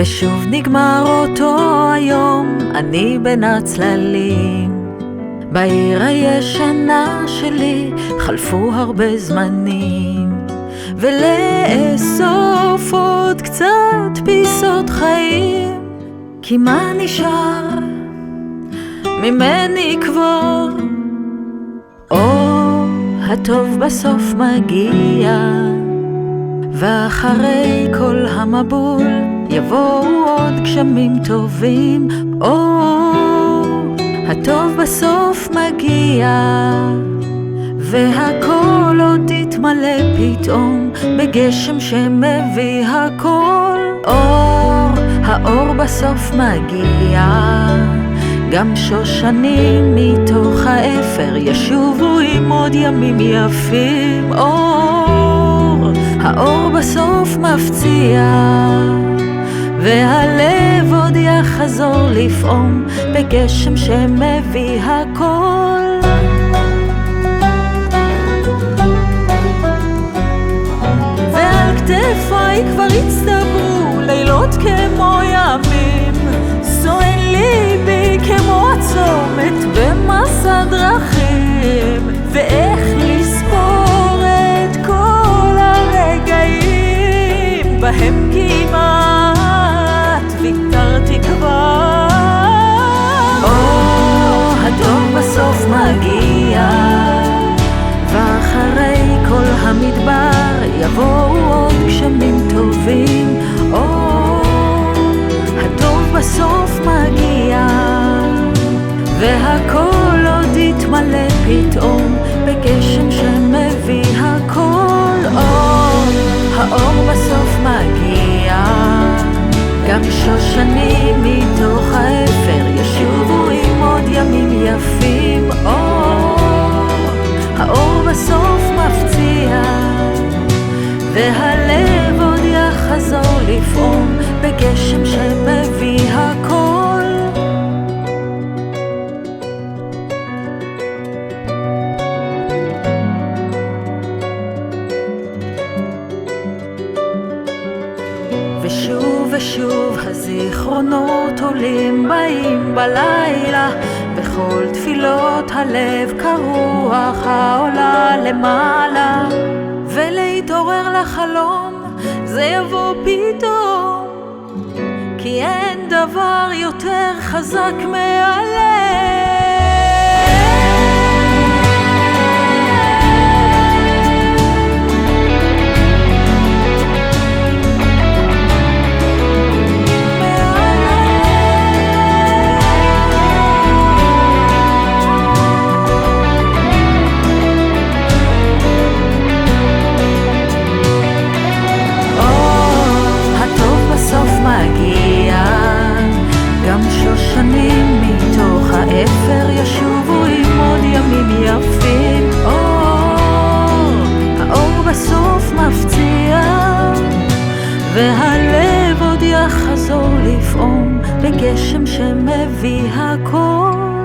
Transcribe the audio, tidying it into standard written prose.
ושוב נגמר אותו היום, אני בין הצללים. בעיר הישנה שלי חלפו הרבה זמנים, ולאסוף עוד קצת פיסות חיים, כי מה נשאר ממני כבר? הטוב בסוף מגיע, ואחרי כל המבול יבואו עוד גשמים טובים. הטוב בסוף מגיע, והכל עוד יתמלא פתאום בגשם שמביא הכל אור. האור בסוף מגיע, גם שושנים מתוך האפר ישובו עם עוד ימים יפים. האור בסוף מפציע, והלב עוד יחזור לפעום בגשם שמביא הכל. ועל כתפיי כבר הצטברו לילות כמו ימים, סואן ליבי כמו הצומת במסע דרכים, ואיך לספור את כל הרגעים בהם כמעט ויתרתי כבר. הטוב בסוף מגיע, ואחרי כל המדבר יבואו עוד גשמים טובים. הטוב בסוף מגיע, והכל עוד יתמלא פתאום בגשם שמביא הכל אור. האור בסוף מגיע, גם שושנים מתוך האפר ישובו עם עוד ימים יפים. האור בסוף מפציע, והלב עוד יחזור לפעום בגשם שמביא הכל. ושוב ושוב הזיכרונות עולים באים בלילה, בכל תפילות הלב כרוח העולה למעלה, ולהתעורר לחלום זה יבוא פתאום, כי אין דבר יותר חזק מהלב. גם שושנים מתוך האפר ישובו עם עוד ימים יפים. האור בסוף מפציע, והלב עוד יחזור לפעום בגשם שמביא הכל.